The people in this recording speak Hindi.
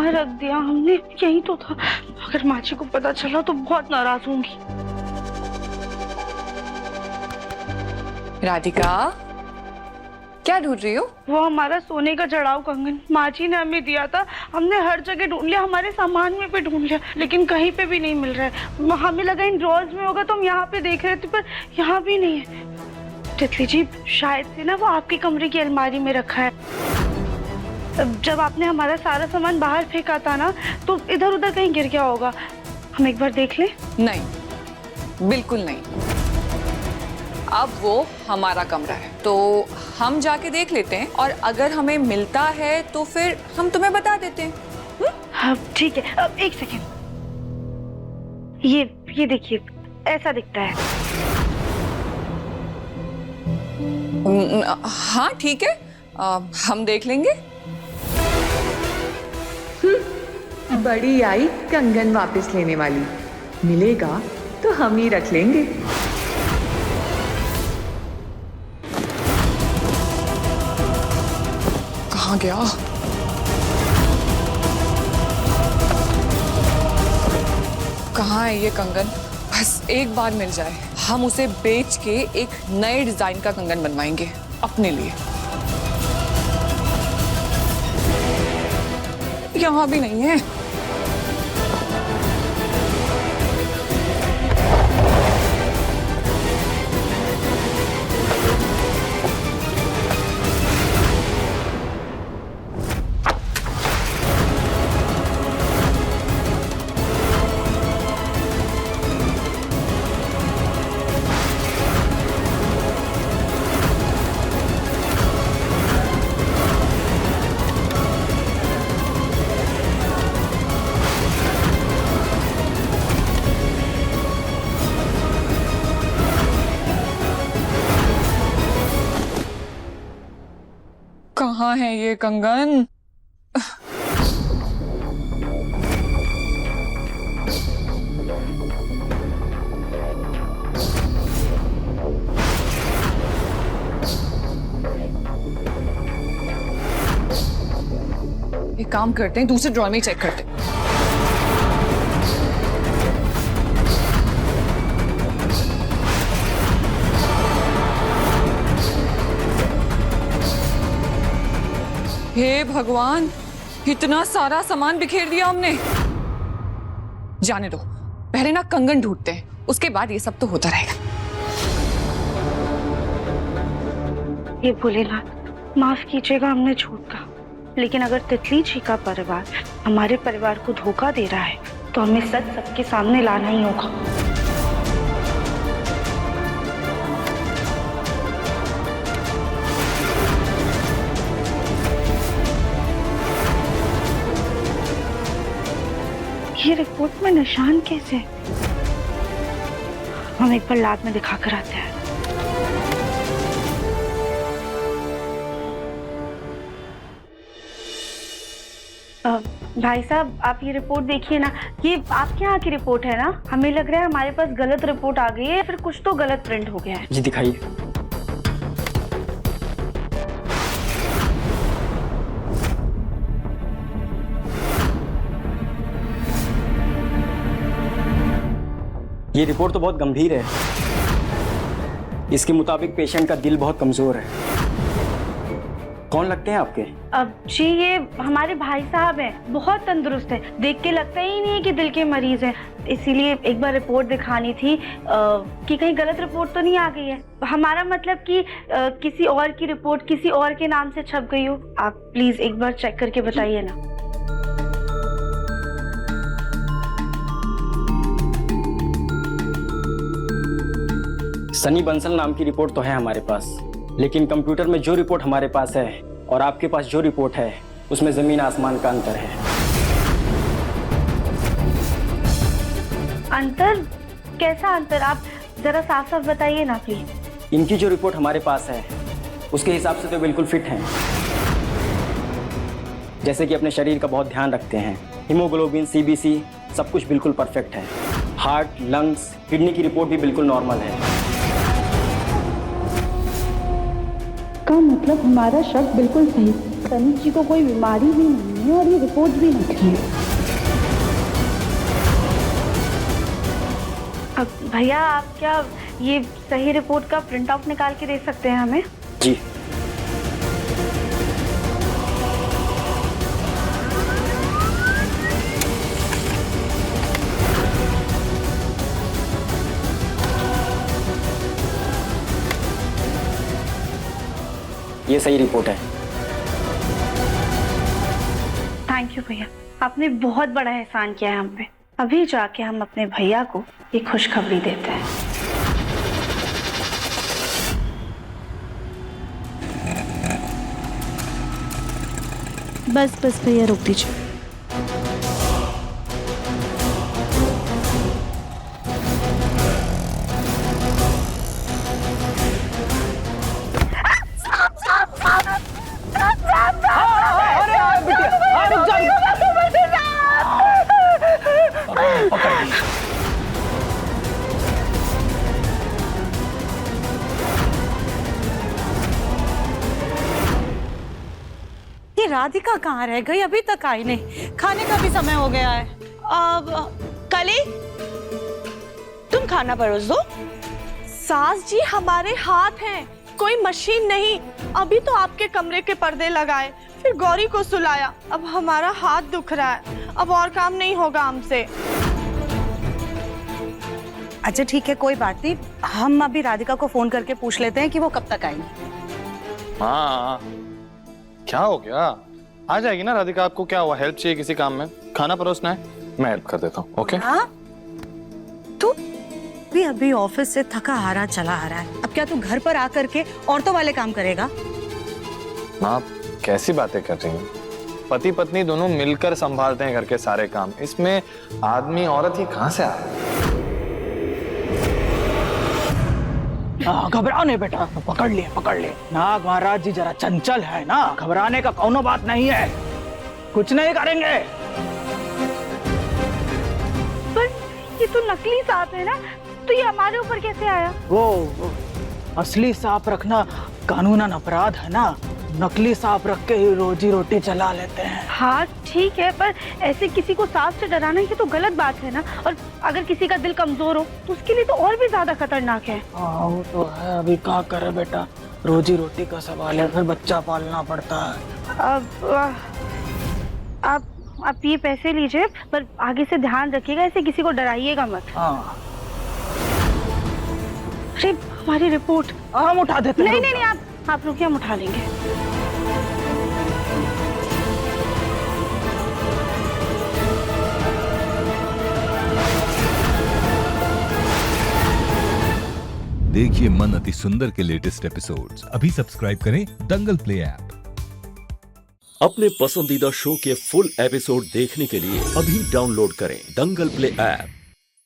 यहाँ रख दिया हमने? यही तो था। अगर माँ जी को पता चला तो बहुत नाराज होंगी। राधिका, क्या ढूंढ रही हो? वो हमारा सोने का जड़ाऊ कंगन माँ जी ने हमें दिया था। हमने हर जगह ढूंढ लिया, हमारे सामान में भी ढूंढ लिया, लेकिन कहीं पे भी नहीं मिल रहा है। हमें लगा इन ड्रॉर्स में होगा तो हम यहाँ पे देख रहे थे, पर यहाँ भी नहीं है। तितली जी, शायद से ना वो आपके कमरे की अलमारी में रखा है। जब आपने हमारा सारा सामान बाहर फेंका था ना, तो इधर उधर कहीं गिर गया होगा। हम एक बार देख लें? नहीं, बिल्कुल नहीं। अब वो हमारा कमरा है, तो हम जाके देख लेते हैं, और अगर हमें मिलता है तो फिर हम तुम्हें बता देते हैं। हाँ ठीक है। अब एक सेकेंड, ये देखिए, ऐसा दिखता है। हाँ ठीक है, हम देख लेंगे। बड़ी आई कंगन वापस लेने वाली। मिलेगा तो हम ही रख लेंगे। कहाँ गया? कहाँ है ये कंगन? बस एक बार मिल जाए, हम उसे बेच के एक नए डिजाइन का कंगन बनवाएंगे अपने लिए। यहाँ भी नहीं है। कहाँ है ये कंगन? एक काम करते हैं, दूसरे ड्रॉर में ही चेक करते हैं। हे भगवान, इतना सारा सामान बिखेर दिया हमने। जाने दो, पहले ना कंगन ढूंढते हैं, उसके बाद ये सब तो होता रहेगा। ये भोलेनाथ, माफ कीजिएगा हमने झूठ कहा, लेकिन अगर तितली जी का परिवार हमारे परिवार को धोखा दे रहा है तो हमें सच सबके सामने लाना ही होगा। ये रिपोर्ट में निशान कैसे? हम एक बार लैब में दिखा कर आते हैं। भाई साहब, आप ये रिपोर्ट देखिए ना। ये आपके यहाँ की रिपोर्ट है ना? हमें लग रहा है हमारे पास गलत रिपोर्ट आ गई है, फिर कुछ तो गलत प्रिंट हो गया है। जी दिखाइए। ये रिपोर्ट तो बहुत गंभीर है। इसके मुताबिक पेशेंट का दिल बहुत कमजोर है। कौन लगते हैं आपके? अब जी, ये हमारे भाई साहब हैं, बहुत तंदुरुस्त है, देख के लगता ही नहीं है कि दिल के मरीज हैं। इसीलिए एक बार रिपोर्ट दिखानी थी कि कहीं गलत रिपोर्ट तो नहीं आ गई है। हमारा मतलब कि किसी और की रिपोर्ट किसी और के नाम से छप गई हो। आप प्लीज एक बार चेक करके बताइए ना। सनी बंसल नाम की रिपोर्ट तो है हमारे पास, लेकिन कंप्यूटर में जो रिपोर्ट हमारे पास है और आपके पास जो रिपोर्ट है उसमें जमीन आसमान का अंतर है। अंतर? कैसा अंतर? आप जरा साफ साफ बताइए ना प्लीज। इनकी जो रिपोर्ट हमारे पास है उसके हिसाब से तो बिल्कुल फिट हैं, जैसे कि अपने शरीर का बहुत ध्यान रखते हैं, हीमोग्लोबिन, सीबीसी सब कुछ बिल्कुल परफेक्ट है। हार्ट, लंग्स, किडनी की रिपोर्ट भी बिल्कुल नॉर्मल है। का मतलब हमारा शक बिल्कुल सही सनी जी को कोई बीमारी भी नहीं है और ये रिपोर्ट भी नहीं है। अब भैया आप क्या ये सही रिपोर्ट का प्रिंट आउट निकाल के दे सकते हैं हमें? जी। ये सही रिपोर्ट है। थैंक यू भैया, आपने बहुत बड़ा एहसान किया है हम पे। अभी जाके हम अपने भैया को ये खुशखबरी देते हैं। बस बस भैया रोक दीजिए। ये राधिका कहाँ रह गई? अभी तक आई नहीं। खाने का भी समय हो गया है। अब कली, तुम खाना परोस दो। सास जी हमारे हाथ हैं, कोई मशीन नहीं। अभी तो आपके कमरे के पर्दे लगाए, फिर गौरी को सुलाया, अब हमारा हाथ दुख रहा है। अब और काम नहीं होगा हमसे। अच्छा ठीक है, कोई बात नहीं। हम अभी राधिका को फोन करके पूछ लेते हैं कि वो कब तक आएंगी। हाँ, क्या हो गया? आ जाएगी ना राधिका। आपको क्या हुआ? हेल्प चाहिए किसी काम में? खाना परोसना है, मैं हेल्प कर देता हूँ। ओके? हाँ, तू भी अभी ऑफिस से थका हारा चला आ रहा है। अब क्या तू घर पर आकर के औरतों वाले काम करेगा? आप कैसी बातें कर रही हैं? पति पत्नी दोनों मिलकर संभालते हैं घर के सारे काम। इसमें आदमी औरत ही कहाँ से आ रहा? घबराओ नहीं बेटा, पकड़ लिए। नाग महाराज जी जरा चंचल है ना, घबराने का कोनो बात नहीं है, कुछ नहीं करेंगे। पर ये तो नकली सांप है ना, तो ये हमारे ऊपर कैसे आया? वो असली सांप रखना कानूनन अपराध है ना, नकली सांप रख के ही रोजी रोटी चला लेते हैं। हाँ ठीक है, पर ऐसे किसी को सांप से डराना ये तो गलत बात है ना। और अगर किसी का दिल कमजोर हो तो उसके लिए तो और भी ज्यादा खतरनाक है। हाँ वो तो है, अभी क्या करे बेटा, रोजी रोटी का सवाल है, फिर बच्चा पालना पड़ता है। अब आप ये पैसे लीजिए, पर आगे से ध्यान रखिएगा, ऐसे किसी को डराइएगा मत। हाँ अरे हमारी रिपोर्ट हम उठा देते हैं। नहीं, आप रुकिए, हम उठा लेंगे। देखिए मन अति सुंदर के लेटेस्ट एपिसोड्स अभी सब्सक्राइब करें दंगल प्ले ऐप। अपने पसंदीदा शो के फुल एपिसोड देखने के लिए अभी डाउनलोड करें दंगल प्ले ऐप।